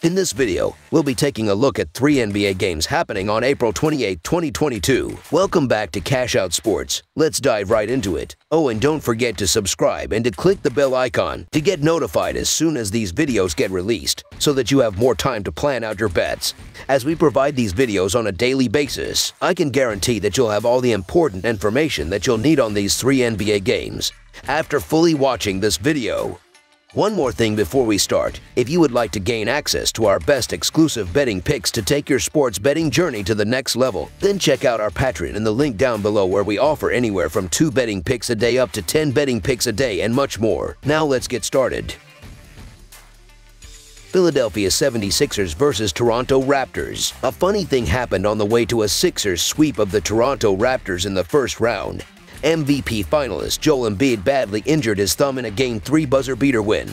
In this video, we'll be taking a look at 3 NBA games happening on April 28, 2022. Welcome back to Cash Out Sports. Let's dive right into it. Oh, and don't forget to subscribe and to click the bell icon to get notified as soon as these videos get released, so that you have more time to plan out your bets. As we provide these videos on a daily basis, I can guarantee that you'll have all the important information that you'll need on these 3 NBA games after fully watching this video. One more thing before we start. If you would like to gain access to our best exclusive betting picks to take your sports betting journey to the next level, then check out our Patreon in the link down below, where we offer anywhere from 2 betting picks a day up to 10 betting picks a day and much more. Now let's get started. Philadelphia 76ers versus Toronto Raptors. A funny thing happened on the way to a Sixers sweep of the Toronto Raptors in the first round. MVP finalist Joel Embiid badly injured his thumb in a Game 3 buzzer-beater win.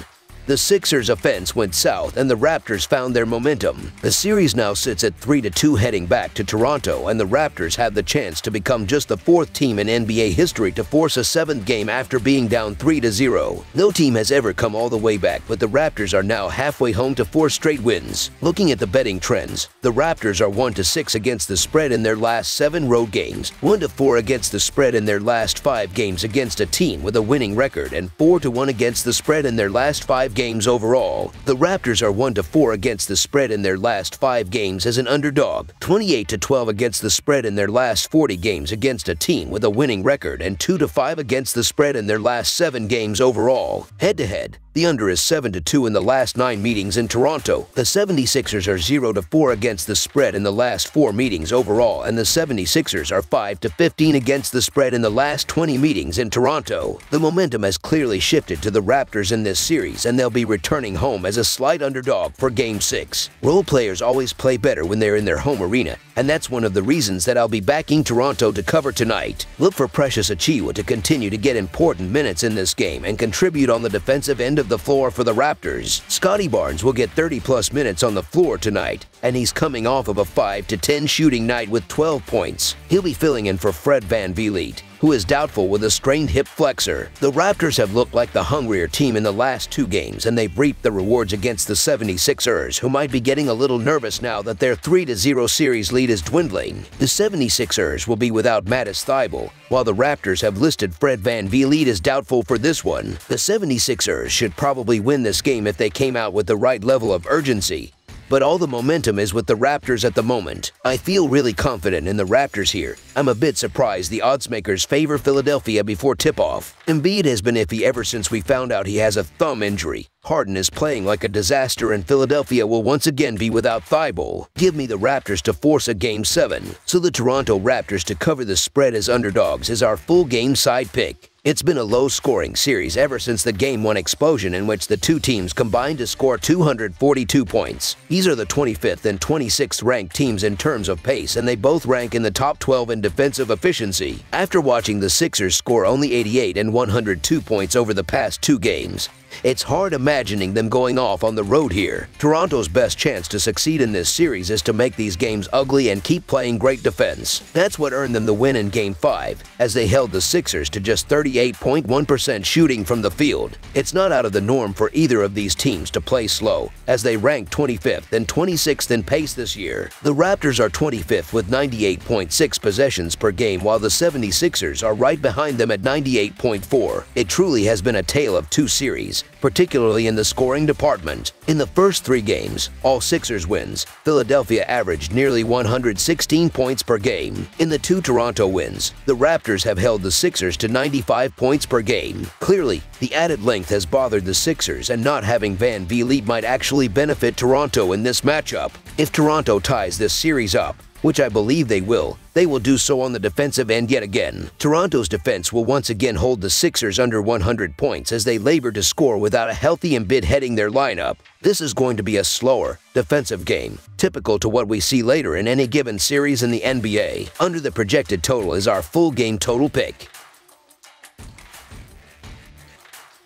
The Sixers' offense went south and the Raptors found their momentum. The series now sits at 3-2 heading back to Toronto, and the Raptors have the chance to become just the 4th team in NBA history to force a 7th game after being down 3-0. No team has ever come all the way back, but the Raptors are now halfway home to 4 straight wins. Looking at the betting trends, the Raptors are 1-6 against the spread in their last 7 road games, 1-4 against the spread in their last 5 games against a team with a winning record, and 4-1 against the spread in their last 5 games overall. The Raptors are 1-4 against the spread in their last 5 games as an underdog, 28-12 against the spread in their last 40 games against a team with a winning record, and 2-5 against the spread in their last 7 games overall. Head-to-head, the under is 7-2 in the last 9 meetings in Toronto. The 76ers are 0-4 against the spread in the last 4 meetings overall, and the 76ers are 5-15 against the spread in the last 20 meetings in Toronto. The momentum has clearly shifted to the Raptors in this series, and they'll be returning home as a slight underdog for Game 6. Role players always play better when they're in their home arena, and that's one of the reasons that I'll be backing Toronto to cover tonight. Look for Precious Achiuwa to continue to get important minutes in this game and contribute on the defensive end of the floor for the Raptors. Scotty Barnes will get 30+ minutes on the floor tonight, and he's coming off of a 5-10 shooting night with 12 points. He'll be filling in for Fred VanVleet, who is doubtful with a strained hip flexor. The Raptors have looked like the hungrier team in the last 2 games, and they've reaped the rewards against the 76ers, who might be getting a little nervous now that their 3-0 series lead is dwindling. The 76ers will be without Matisse Thybulle, while the Raptors have listed Fred VanVleet as doubtful for this one. The 76ers should probably win this game if they came out with the right level of urgency, but all the momentum is with the Raptors at the moment. I feel really confident in the Raptors here. I'm a bit surprised the odds makers favor Philadelphia before tip-off. Embiid has been iffy ever since we found out he has a thumb injury. Harden is playing like a disaster, and Philadelphia will once again be without Thybulle. Give me the Raptors to force a Game 7. So the Toronto Raptors to cover the spread as underdogs is our full game side pick. It's been a low-scoring series ever since the Game 1 explosion, in which the 2 teams combined to score 242 points. These are the 25th and 26th ranked teams in terms of pace, and they both rank in the top 12 in defensive efficiency. After watching the Sixers score only 88 and 102 points over the past 2 games, it's hard imagining them going off on the road here. Toronto's best chance to succeed in this series is to make these games ugly and keep playing great defense. That's what earned them the win in Game 5, as they held the Sixers to just 38.1% shooting from the field. It's not out of the norm for either of these teams to play slow, as they rank 25th and 26th in pace this year. The Raptors are 25th with 98.6 possessions per game, while the 76ers are right behind them at 98.4. It truly has been a tale of 2 series, particularly in the scoring department. In the first 3 games, all Sixers wins, Philadelphia averaged nearly 116 points per game. In the 2 Toronto wins, the Raptors have held the Sixers to 95 points per game. Clearly, the added length has bothered the Sixers, and not having VanVleet might actually benefit Toronto in this matchup. If Toronto ties this series up, which I believe they will do so on the defensive end yet again. Toronto's defense will once again hold the Sixers under 100 points as they labor to score without a healthy Embiid heading their lineup. This is going to be a slower, defensive game, typical to what we see later in any given series in the NBA. Under the projected total is our full game total pick.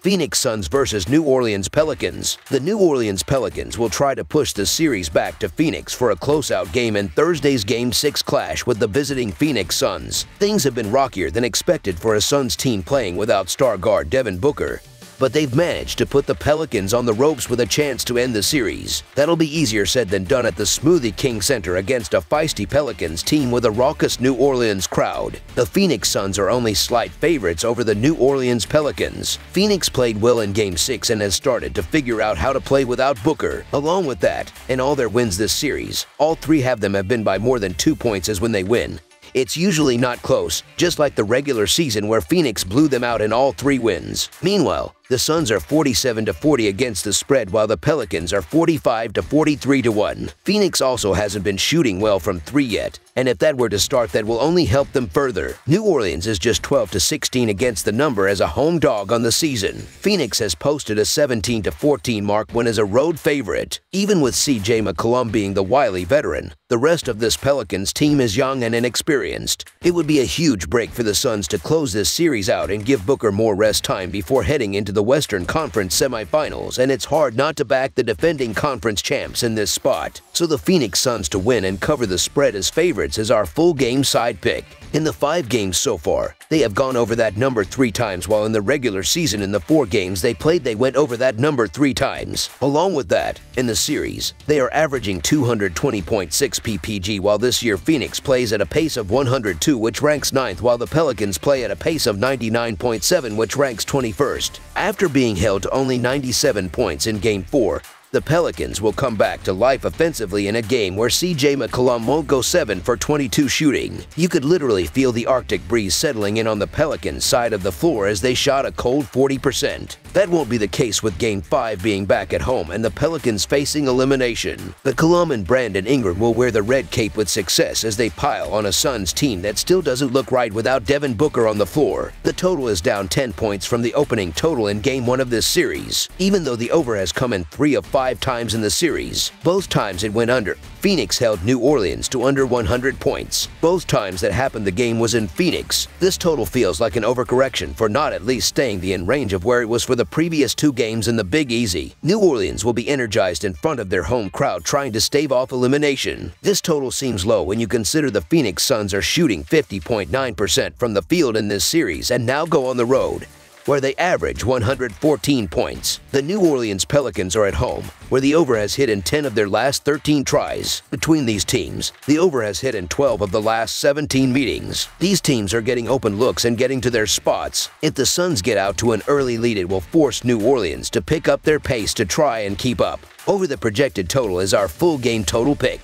Phoenix Suns versus New Orleans Pelicans. The New Orleans Pelicans will try to push the series back to Phoenix for a closeout game in Thursday's Game 6 clash with the visiting Phoenix Suns. Things have been rockier than expected for a Suns team playing without star guard Devin Booker. but they've managed to put the Pelicans on the ropes with a chance to end the series. That'll be easier said than done at the Smoothie King Center against a feisty Pelicans team with a raucous New Orleans crowd. The Phoenix Suns are only slight favorites over the New Orleans Pelicans. Phoenix played well in Game 6 and has started to figure out how to play without Booker. Along with that, in all their wins this series, all three of them have been by more than 2 points as when they win. It's usually not close, just like the regular season where Phoenix blew them out in all 3 wins. Meanwhile, the Suns are 47-40 against the spread while the Pelicans are 45-43-1. Phoenix also hasn't been shooting well from 3 yet, and if that were to start, that will only help them further. New Orleans is just 12-16 against the number as a home dog on the season. Phoenix has posted a 17-14 mark when as a road favorite. Even with CJ McCollum being the wily veteran, the rest of this Pelicans team is young and inexperienced. It would be a huge break for the Suns to close this series out and give Booker more rest time before heading into the Western Conference semifinals, and it's hard not to back the defending conference champs in this spot. So the Phoenix Suns to win and cover the spread as favorites is our full game side pick. In the 5 games so far, they have gone over that number 3 times, while in the regular season in the 4 games they played they went over that number 3 times. Along with that, in the series, they are averaging 220.6 ppg, while this year Phoenix plays at a pace of 102, which ranks 9th, while the Pelicans play at a pace of 99.7, which ranks 21st. After being held to only 97 points in Game 4, the Pelicans will come back to life offensively in a game where CJ McCollum won't go 7 for 22 shooting. You could literally feel the Arctic breeze settling in on the Pelicans side of the floor as they shot a cold 40%. That won't be the case with Game 5 being back at home and the Pelicans facing elimination. McCollum and Brandon Ingram will wear the red cape with success as they pile on a Suns team that still doesn't look right without Devin Booker on the floor. The total is down 10 points from the opening total in Game 1 of this series. Even though the over has come in 3 of 5 times in the series, both times it went under. Phoenix held New Orleans to under 100 points. Both times that happened the game was in Phoenix. This total feels like an overcorrection for not at least staying in range of where it was for the previous 2 games in the Big Easy. New Orleans will be energized in front of their home crowd trying to stave off elimination. This total seems low when you consider the Phoenix Suns are shooting 50.9% from the field in this series and now go on the road, where they average 114 points. The New Orleans Pelicans are at home, where the over has hit in 10 of their last 13 tries. Between these teams, the over has hit in 12 of the last 17 meetings. These teams are getting open looks and getting to their spots. If the Suns get out to an early lead, it will force New Orleans to pick up their pace to try and keep up. Over the projected total is our full game total pick.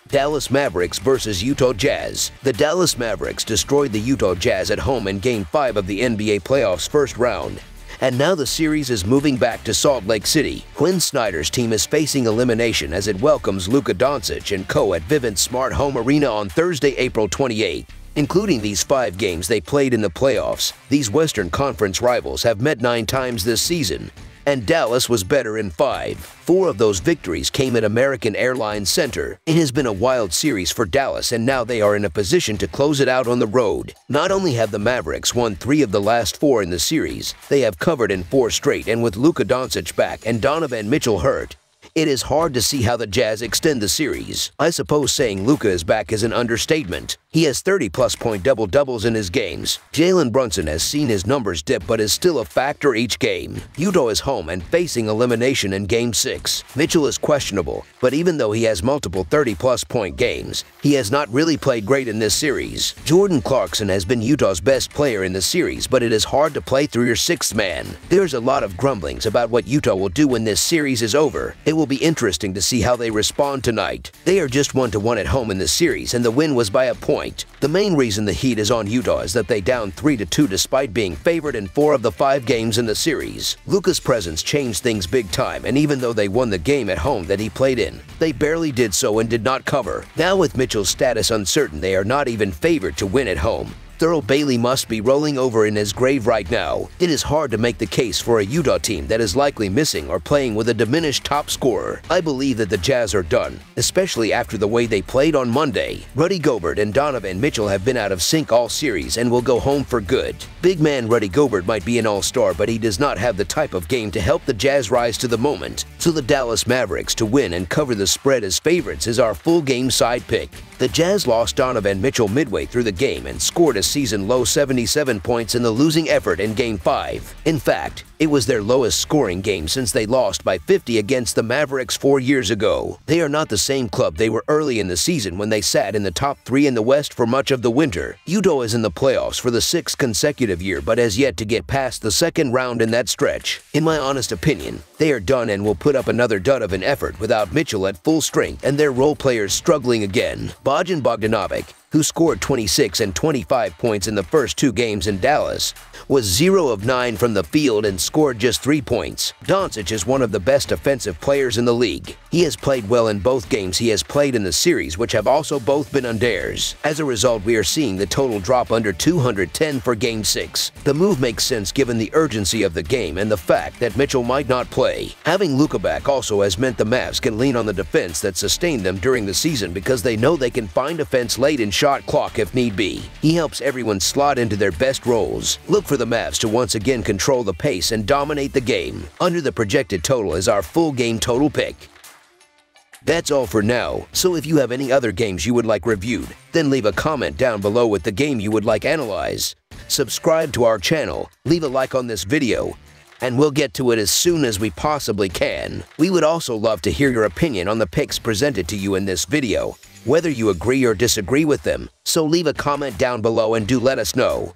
Dallas Mavericks versus Utah Jazz. The Dallas Mavericks destroyed the Utah Jazz at home in Game 5 of the NBA playoffs first round, and now the series is moving back to Salt Lake City. Quinn Snyder's team is facing elimination as it welcomes Luka Doncic and co at Vivint Smart Home Arena on Thursday, April 28th. Including these 5 games they played in the playoffs, these Western Conference rivals have met 9 times this season, and Dallas was better in 5. 4 of those victories came at American Airlines Center. It has been a wild series for Dallas, and now they are in a position to close it out on the road. Not only have the Mavericks won 3 of the last 4 in the series, they have covered in 4 straight, and with Luka Doncic back and Donovan Mitchell hurt, it is hard to see how the Jazz extend the series. I suppose saying Luka is back is an understatement. He has 30-plus point double-doubles in his games. Jalen Brunson has seen his numbers dip but is still a factor each game. Utah is home and facing elimination in Game 6. Mitchell is questionable, but even though he has multiple 30-plus point games, he has not really played great in this series. Jordan Clarkson has been Utah's best player in the series, but it is hard to play through your 6th man. There's a lot of grumblings about what Utah will do when this series is over. It will be interesting to see how they respond tonight. They are just 1-1 at home in this series, and the win was by a point. The main reason the heat is on Utah is that they down 3-2 despite being favored in 4 of the 5 games in the series. Luka's presence changed things big time, and even though they won the game at home that he played in, they barely did so and did not cover. Now with Mitchell's status uncertain, they are not even favored to win at home. Thurl Bailey must be rolling over in his grave right now. It is hard to make the case for a Utah team that is likely missing or playing with a diminished top scorer. I believe that the Jazz are done, especially after the way they played on Monday. Rudy Gobert and Donovan Mitchell have been out of sync all series and will go home for good. Big man Rudy Gobert might be an all-star, but he does not have the type of game to help the Jazz rise to the moment. So the Dallas Mavericks to win and cover the spread as favorites is our full game side pick. The Jazz lost Donovan Mitchell midway through the game and scored a season-low 77 points in the losing effort in Game 5. In fact, it was their lowest scoring game since they lost by 50 against the Mavericks 4 years ago. They are not the same club they were early in the season when they sat in the top 3 in the West for much of the winter. Utah is in the playoffs for the 6th consecutive year but has yet to get past the second round in that stretch. In my honest opinion, they are done and will put up another dud of an effort without Mitchell at full strength and their role players struggling again. Bojan Bogdanovic, who scored 26 and 25 points in the first 2 games in Dallas, was 0 of 9 from the field and scored just 3 points. Doncic is one of the best offensive players in the league. He has played well in both games he has played in the series, which have also both been unders. As a result, we are seeing the total drop under 210 for Game 6. The move makes sense given the urgency of the game and the fact that Mitchell might not play. Having Luka back also has meant the Mavs can lean on the defense that sustained them during the season because they know they can find offense late in shot clock if need be. He helps everyone slot into their best roles. Look for the Mavs to once again control the pace and dominate the game. Under the projected total is our full game total pick. That's all for now, so if you have any other games you would like reviewed, then leave a comment down below with the game you would like analyzed. Subscribe to our channel, leave a like on this video, and we'll get to it as soon as we possibly can. We would also love to hear your opinion on the picks presented to you in this video, whether you agree or disagree with them, so leave a comment down below and do let us know.